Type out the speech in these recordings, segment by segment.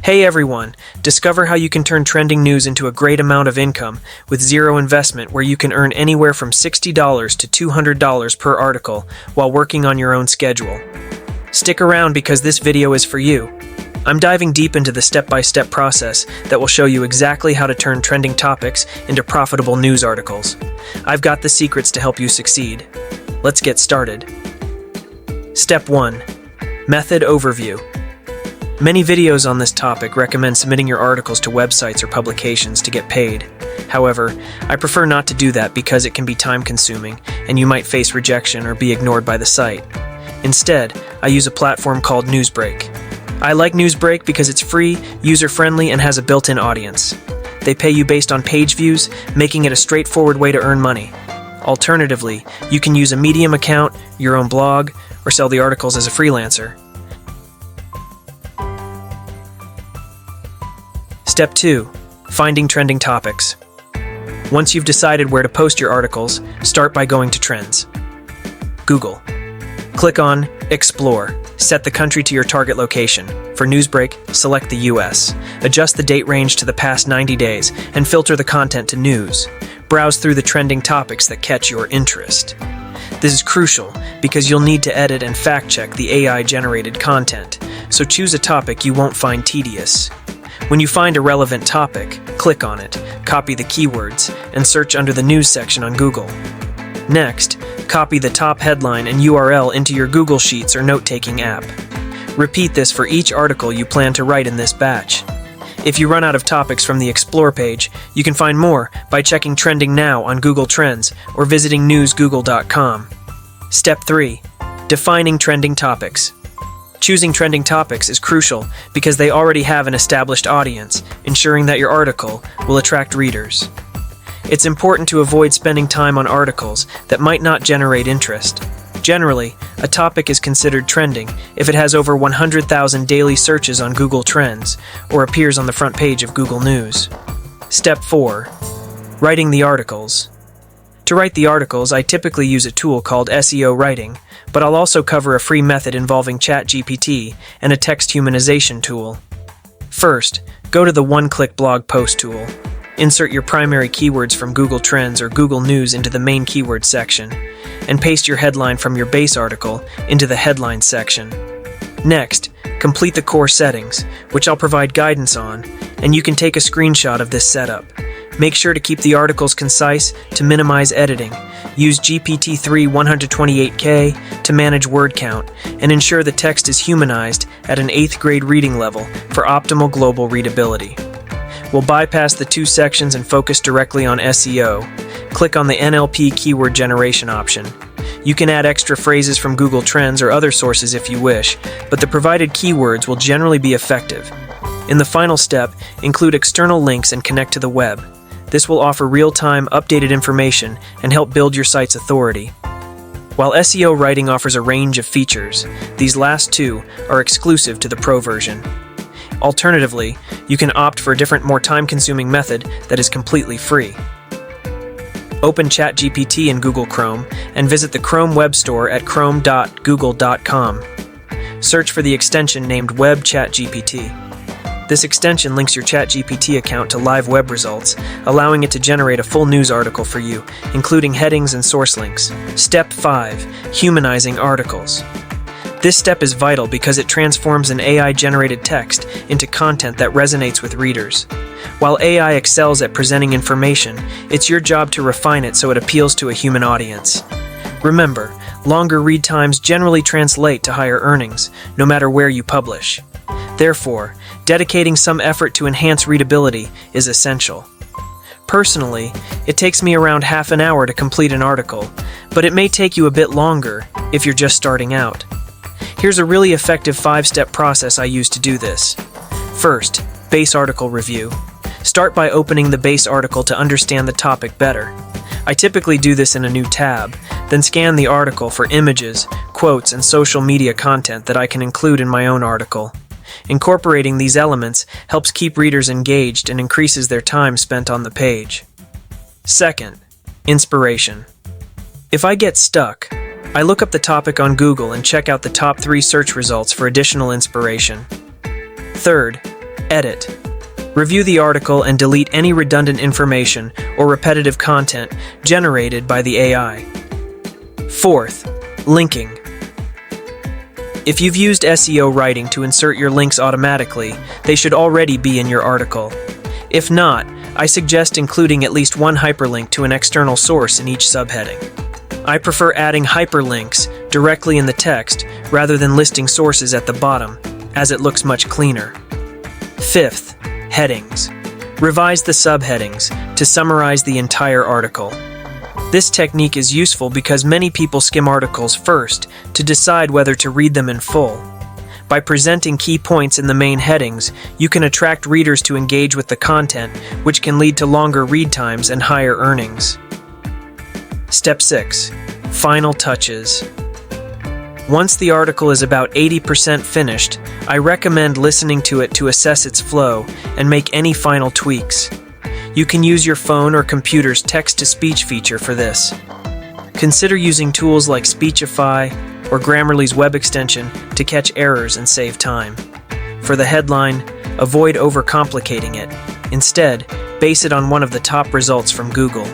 Hey everyone, discover how you can turn trending news into a great amount of income with zero investment, where you can earn anywhere from $60 to $200 per article while working on your own schedule. Stick around because this video is for you. I'm diving deep into the step-by-step process that will show you exactly how to turn trending topics into profitable news articles. I've got the secrets to help you succeed. Let's get started. Step 1. Method Overview. Many videos on this topic recommend submitting your articles to websites or publications to get paid. However, I prefer not to do that because it can be time-consuming and you might face rejection or be ignored by the site. Instead, I use a platform called Newsbreak. I like Newsbreak because it's free, user-friendly, and has a built-in audience. They pay you based on page views, making it a straightforward way to earn money. Alternatively, you can use a Medium account, your own blog, or sell the articles as a freelancer. Step 2. Finding trending topics. Once you've decided where to post your articles, start by going to Trends. Google. Click on Explore. Set the country to your target location. For Newsbreak, select the US. Adjust the date range to the past 90 days and filter the content to news. Browse through the trending topics that catch your interest. This is crucial because you'll need to edit and fact-check the AI-generated content, so choose a topic you won't find tedious. When you find a relevant topic, click on it, copy the keywords, and search under the news section on Google. Next, copy the top headline and URL into your Google Sheets or note-taking app. Repeat this for each article you plan to write in this batch. If you run out of topics from the Explore page, you can find more by checking Trending Now on Google Trends or visiting newsgoogle.com. Step 3. Defining trending topics. Choosing trending topics is crucial because they already have an established audience, ensuring that your article will attract readers. It's important to avoid spending time on articles that might not generate interest. Generally, a topic is considered trending if it has over 100,000 daily searches on Google Trends or appears on the front page of Google News. Step 4. Writing the articles. To write the articles, I typically use a tool called SEO Writing, but I'll also cover a free method involving ChatGPT and a text humanization tool. First, go to the one-click blog post tool. Insert your primary keywords from Google Trends or Google News into the main keyword section, and paste your headline from your base article into the headline section. Next, complete the core settings, which I'll provide guidance on, and you can take a screenshot of this setup. Make sure to keep the articles concise to minimize editing. Use GPT-3 128K to manage word count, and ensure the text is humanized at an 8th grade reading level for optimal global readability. We'll bypass the two sections and focus directly on SEO. Click on the NLP keyword generation option. You can add extra phrases from Google Trends or other sources if you wish, but the provided keywords will generally be effective. In the final step, include external links and connect to the web. This will offer real-time, updated information and help build your site's authority. While SEO writing offers a range of features, these last two are exclusive to the Pro version. Alternatively, you can opt for a different, more time-consuming method that is completely free. Open ChatGPT in Google Chrome and visit the Chrome web store at chrome.google.com. Search for the extension named Web ChatGPT. This extension links your ChatGPT account to live web results, allowing it to generate a full news article for you, including headings and source links. Step 5. Humanizing articles. This step is vital because it transforms an AI-generated text into content that resonates with readers. While AI excels at presenting information, it's your job to refine it so it appeals to a human audience. Remember, longer read times generally translate to higher earnings, no matter where you publish. Therefore, dedicating some effort to enhance readability is essential. Personally, it takes me around half an hour to complete an article, but it may take you a bit longer if you're just starting out. Here's a really effective 5-step process I use to do this. First, base article review. Start by opening the base article to understand the topic better. I typically do this in a new tab, then scan the article for images, quotes, and social media content that I can include in my own article. Incorporating these elements helps keep readers engaged and increases their time spent on the page. Second, inspiration. If I get stuck, I look up the topic on Google and check out the top 3 search results for additional inspiration. Third, Edit. Review the article and delete any redundant information or repetitive content generated by the AI. Fourth, linking. If you've used SEO writing to insert your links automatically, they should already be in your article. If not, I suggest including at least one hyperlink to an external source in each subheading. I prefer adding hyperlinks directly in the text rather than listing sources at the bottom, as it looks much cleaner. Fifth, headings. Revise the subheadings to summarize the entire article. This technique is useful because many people skim articles first to decide whether to read them in full. By presenting key points in the main headings, you can attract readers to engage with the content, which can lead to longer read times and higher earnings. Step 6. Final touches. Once the article is about 80% finished, I recommend listening to it to assess its flow and make any final tweaks. You can use your phone or computer's text-to-speech feature for this. Consider using tools like Speechify or Grammarly's web extension to catch errors and save time. For the headline, avoid overcomplicating it. Instead, base it on one of the top results from Google.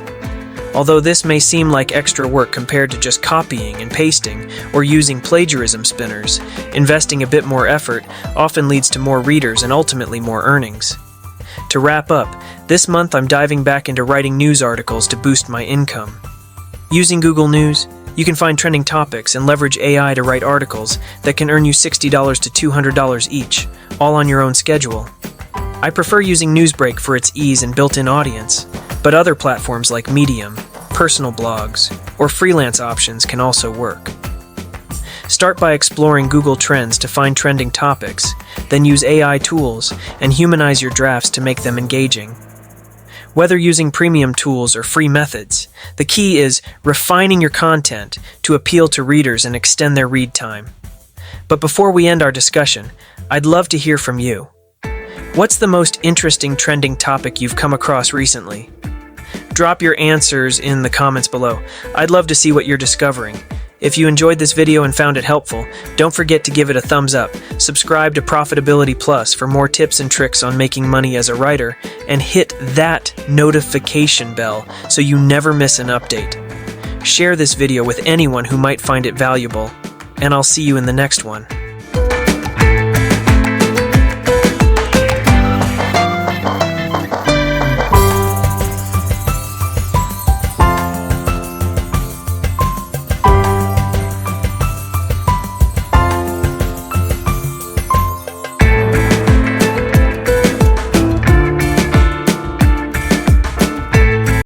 Although this may seem like extra work compared to just copying and pasting or using plagiarism spinners, investing a bit more effort often leads to more readers and ultimately more earnings. To wrap up, this month I'm diving back into writing news articles to boost my income. Using Google News, you can find trending topics and leverage AI to write articles that can earn you $60 to $200 each, all on your own schedule. I prefer using Newsbreak for its ease and built-in audience, but other platforms like Medium, personal blogs, or freelance options can also work. Start by exploring Google Trends to find trending topics, then use AI tools and humanize your drafts to make them engaging. Whether using premium tools or free methods, the key is refining your content to appeal to readers and extend their read time. But before we end our discussion, I'd love to hear from you. What's the most interesting trending topic you've come across recently? Drop your answers in the comments below. I'd love to see what you're discovering. If you enjoyed this video and found it helpful, don't forget to give it a thumbs up, subscribe to Profitability Plus for more tips and tricks on making money as a writer, and hit that notification bell so you never miss an update. Share this video with anyone who might find it valuable, and I'll see you in the next one.